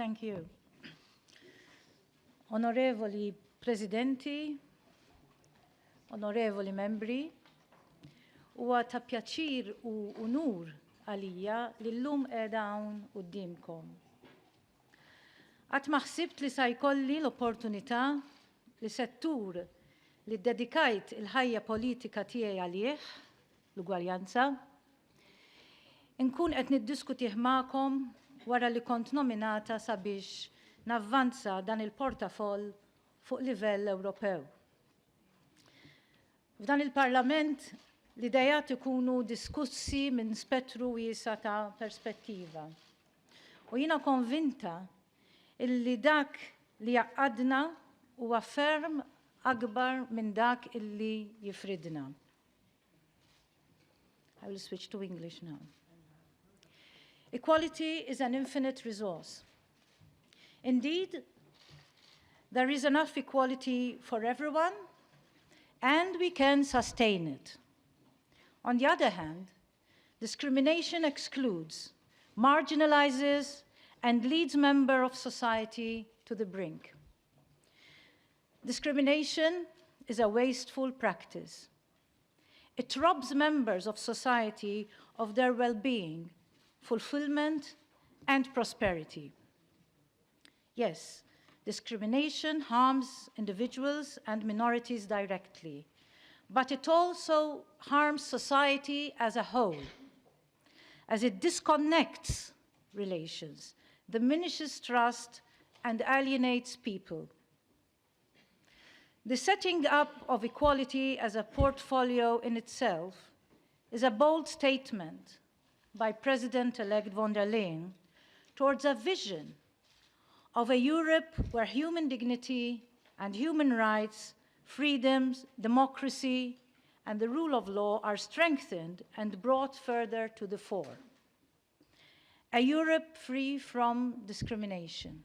Thank you. Onorevoli Presidenti, onorevoli membri, huwa ta' pjaċir u unur għalija li llum qiegħda hawn qudiemkom. Qatt ma ħsibt li sa jkolli l-opportunità li settur li ddedikajt il-ħajja politika tiegħi għalih, l-ugwaljanza, inkun qed niddiskutih magħkom wara li kont nominata sabiex navvanza dan il-portafoll fuq livell Ewropew. F'dan il-Parlament l-idejat ikunu diskussi minn spettru wiesa ta' perspettiva. U jiena konvinta illi dak li jaqadna huwa ferm akbar minn dak illi jifridna. I will switch to English now. Equality is an infinite resource. Indeed, there is enough equality for everyone, and we can sustain it. On the other hand, discrimination excludes, marginalizes, and leads members of society to the brink. Discrimination is a wasteful practice. It robs members of society of their well-being, fulfillment, and prosperity. Yes, discrimination harms individuals and minorities directly, but it also harms society as a whole, as it disconnects relations, diminishes trust, and alienates people. The setting up of equality as a portfolio in itself is a bold statement by President-elect von der Leyen towards a vision of a Europe where human dignity and human rights, freedoms, democracy, and the rule of law are strengthened and brought further to the fore. A Europe free from discrimination.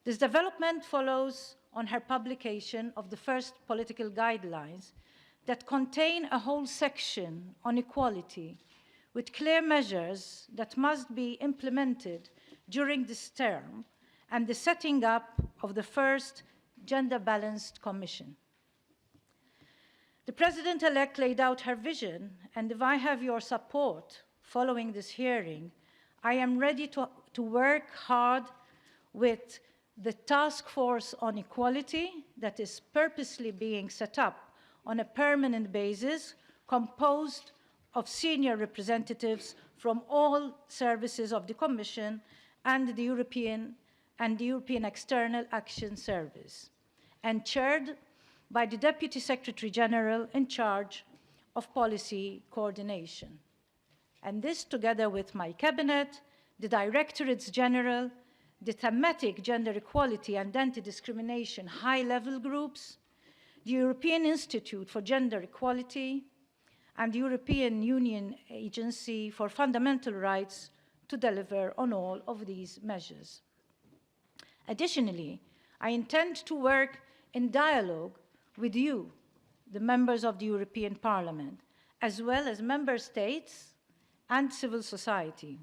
This development follows on her publication of the first political guidelines that contain a whole section on equality with clear measures that must be implemented during this term and the setting up of the first gender-balanced commission. The President-elect laid out her vision, and if I have your support following this hearing, I am ready to work hard with the task force on equality that is purposely being set up on a permanent basis, composed of senior representatives from all services of the Commission and the European External Action Service, and chaired by the Deputy Secretary General in charge of policy coordination. And this, together with my cabinet, the Directorates General, the thematic gender equality and anti-discrimination high-level groups, the European Institute for Gender Equality, and the European Union Agency for Fundamental Rights to deliver on all of these measures. Additionally, I intend to work in dialogue with you, the members of the European Parliament, as well as member states and civil society.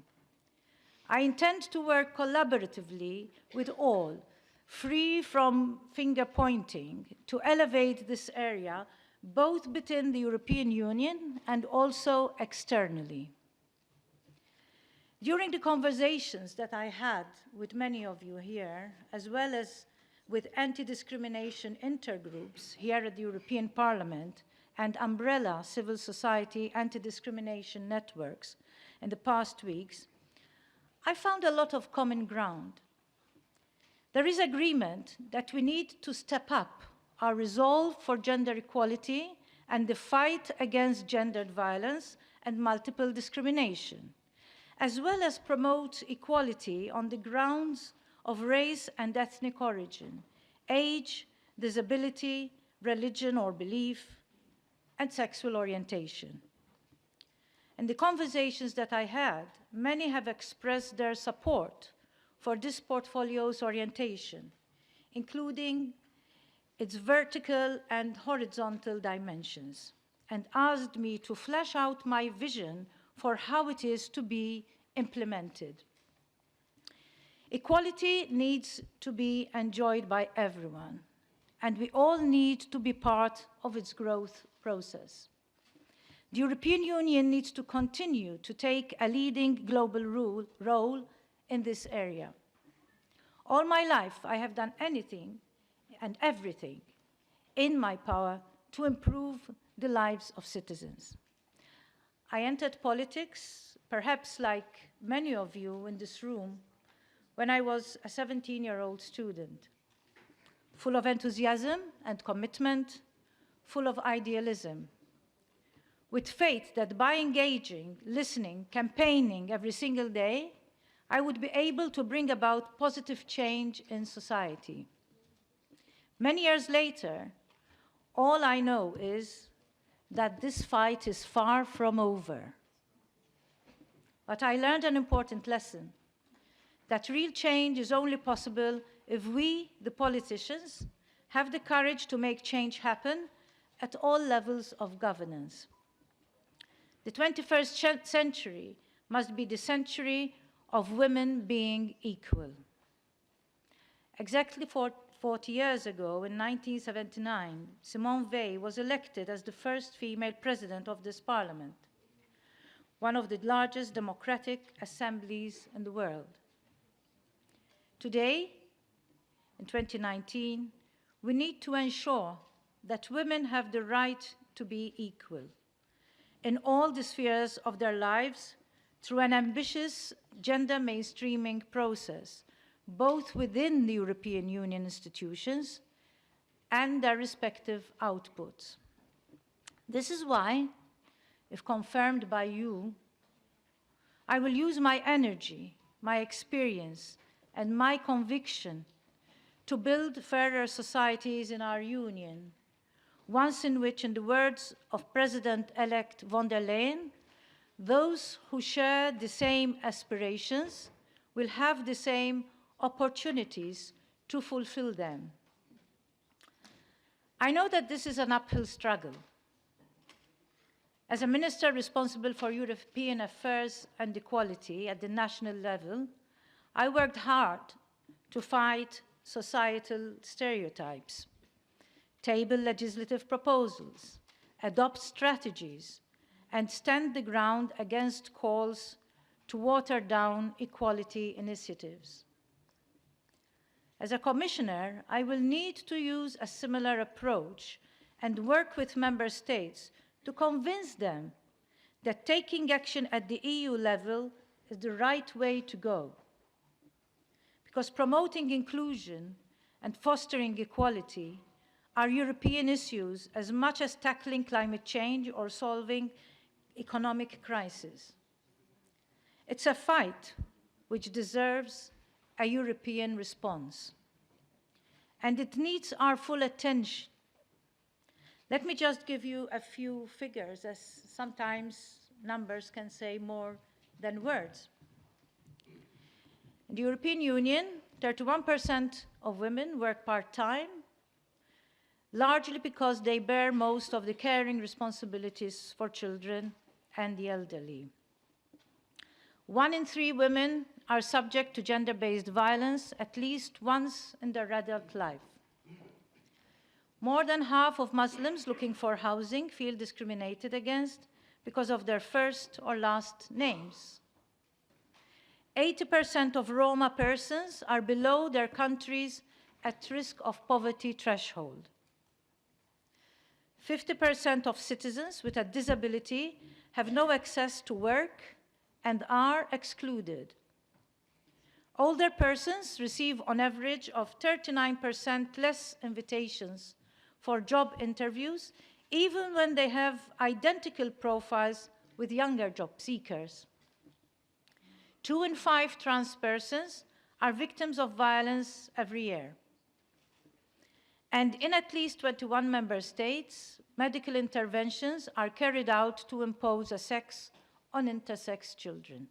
I intend to work collaboratively with all, free from finger-pointing, to elevate this area both within the European Union and also externally. During the conversations that I had with many of you here, as well as with anti-discrimination intergroups here at the European Parliament and umbrella civil society anti-discrimination networks in the past weeks, I found a lot of common ground. There is agreement that we need to step up our resolve for gender equality and the fight against gendered violence and multiple discrimination, as well as promote equality on the grounds of race and ethnic origin, age, disability, religion or belief, and sexual orientation. In the conversations that I had, many have expressed their support for this portfolio's orientation, including its vertical and horizontal dimensions, and asked me to flesh out my vision for how it is to be implemented. Equality needs to be enjoyed by everyone, and we all need to be part of its growth process. The European Union needs to continue to take a leading global role in this area. All my life, I have done anything and everything in my power to improve the lives of citizens. I entered politics, perhaps like many of you in this room, when I was a 17-year-old student, full of enthusiasm and commitment, full of idealism, with faith that by engaging, listening, campaigning every single day, I would be able to bring about positive change in society. Many years later, all I know is that this fight is far from over. But I learned an important lesson, that real change is only possible if we, the politicians, have the courage to make change happen at all levels of governance. The 21st century must be the century of women being equal. Exactly 40 years ago, in 1979, Simone Weil was elected as the first female president of this parliament, one of the largest democratic assemblies in the world. Today, in 2019, we need to ensure that women have the right to be equal in all the spheres of their lives through an ambitious gender mainstreaming process, both within the European Union institutions and their respective outputs. This is why, if confirmed by you, I will use my energy, my experience, and my conviction to build fairer societies in our Union, ones in which, in the words of President-elect von der Leyen, those who share the same aspirations will have the same opportunities to fulfill them. I know that this is an uphill struggle. As a minister responsible for European affairs and equality at the national level, I worked hard to fight societal stereotypes, table legislative proposals, adopt strategies, and stand the ground against calls to water down equality initiatives. As a commissioner, I will need to use a similar approach and work with member states to convince them that taking action at the EU level is the right way to go. Because promoting inclusion and fostering equality are European issues as much as tackling climate change or solving economic crisis. It's a fight which deserves a European response, and it needs our full attention. Let me just give you a few figures, as sometimes numbers can say more than words. In the European Union, 31% of women work part-time, largely because they bear most of the caring responsibilities for children and the elderly. 1 in 3 women are subject to gender-based violence at least once in their adult life. More than half of Muslims looking for housing feel discriminated against because of their first or last names. 80% of Roma persons are below their country's at-risk of poverty threshold. 50% of citizens with a disability have no access to work and are excluded. Older persons receive on average of 39% less invitations for job interviews, even when they have identical profiles with younger job seekers. 2 in 5 trans persons are victims of violence every year. And in at least 21 member states, medical interventions are carried out to impose a sex on intersex children.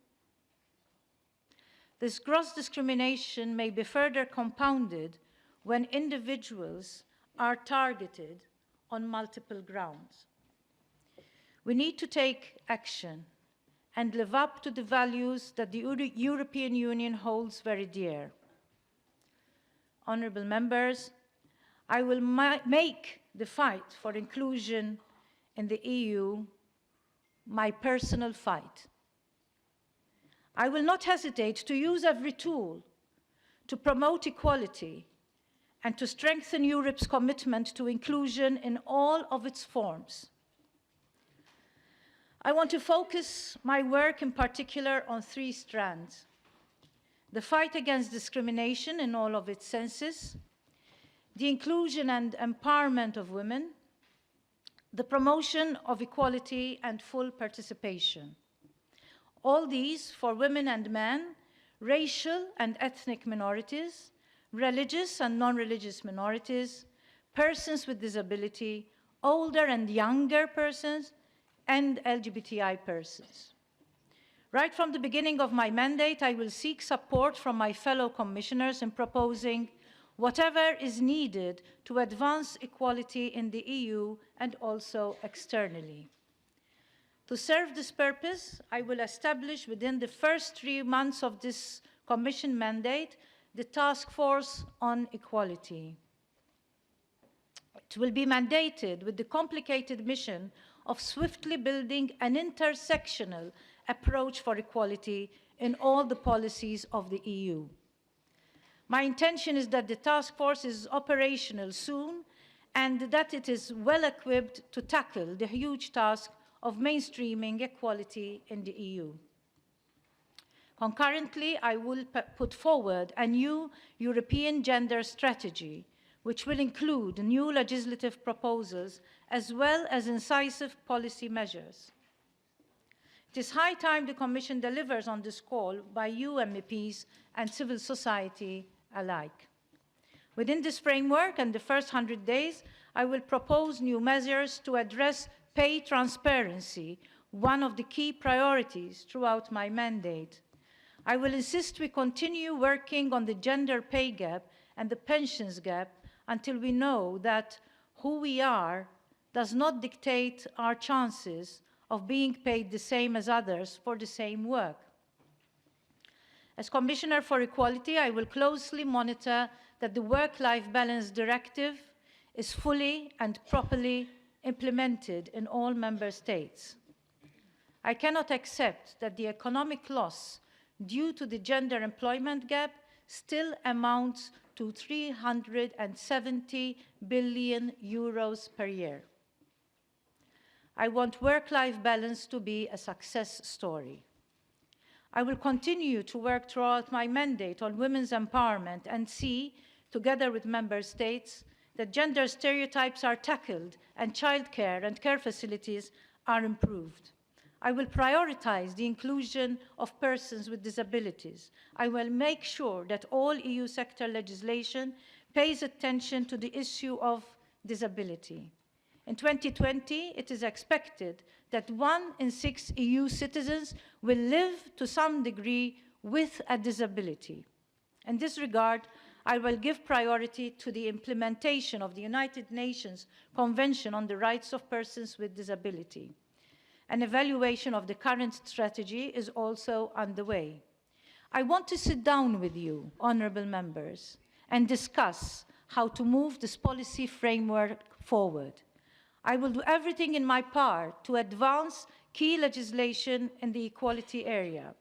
This gross discrimination may be further compounded when individuals are targeted on multiple grounds. We need to take action, and live up to the values that the European Union holds very dear. Honourable members, I will make the fight for inclusion in the EU my personal fight. I will not hesitate to use every tool to promote equality and to strengthen Europe's commitment to inclusion in all of its forms. I want to focus my work in particular on three strands: the fight against discrimination in all of its senses, the inclusion and empowerment of women, the promotion of equality and full participation. All these for women and men, racial and ethnic minorities, religious and non-religious minorities, persons with disability, older and younger persons, and LGBTI persons. Right from the beginning of my mandate, I will seek support from my fellow commissioners in proposing whatever is needed to advance equality in the EU and also externally. To serve this purpose, I will establish within the first 3 months of this Commission mandate the Task Force on Equality. It will be mandated with the complicated mission of swiftly building an intersectional approach for equality in all the policies of the EU. My intention is that the task force is operational soon and that it is well equipped to tackle the huge task of mainstreaming equality in the EU. Concurrently, I will put forward a new European gender strategy, which will include new legislative proposals as well as incisive policy measures. It is high time the Commission delivers on this call by you MEPs and civil society alike. Within this framework and the first 100 days, I will propose new measures to address pay transparency, one of the key priorities throughout my mandate. I will insist we continue working on the gender pay gap and the pensions gap until we know that who we are does not dictate our chances of being paid the same as others for the same work. As Commissioner for Equality, I will closely monitor that the Work-Life Balance Directive is fully and properly implemented in all member states. I cannot accept that the economic loss due to the gender employment gap still amounts to 370 billion euros per year. I want work-life balance to be a success story. I will continue to work throughout my mandate on women's empowerment and see, together with member states, that gender stereotypes are tackled and childcare and care facilities are improved. I will prioritize the inclusion of persons with disabilities. I will make sure that all EU sector legislation pays attention to the issue of disability. In 2020, it is expected that 1 in 6 EU citizens will live to some degree with a disability. In this regard, I will give priority to the implementation of the United Nations Convention on the Rights of Persons with Disability. An evaluation of the current strategy is also underway. I want to sit down with you, honourable members, and discuss how to move this policy framework forward. I will do everything in my power to advance key legislation in the equality area.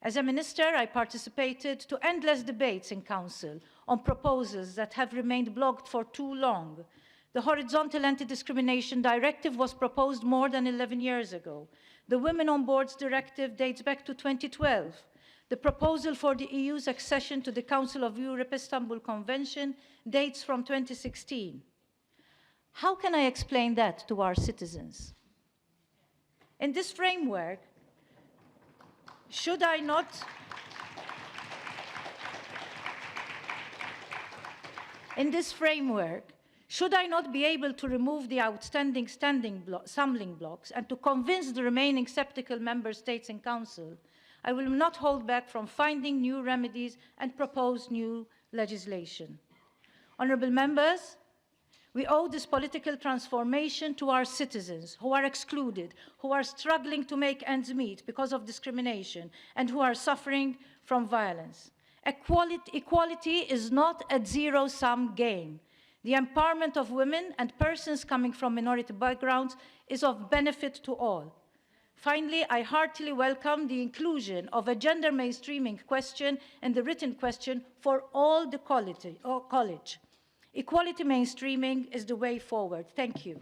As a minister, I participated to endless debates in Council on proposals that have remained blocked for too long. The Horizontal Anti-Discrimination Directive was proposed more than 11 years ago. The Women on Boards Directive dates back to 2012. The proposal for the EU's accession to the Council of Europe Istanbul Convention dates from 2016. How can I explain that to our citizens? In this framework, should I not be able to remove the outstanding stumbling blocks and to convince the remaining skeptical member states in Council, I will not hold back from finding new remedies and propose new legislation. Honourable members, We owe this political transformation to our citizens who are excluded, who are struggling to make ends meet because of discrimination, and who are suffering from violence. Equality is not a zero-sum game. The empowerment of women and persons coming from minority backgrounds is of benefit to all. Finally, I heartily welcome the inclusion of a gender mainstreaming question in the written question for all the college. Equality mainstreaming is the way forward. Thank you.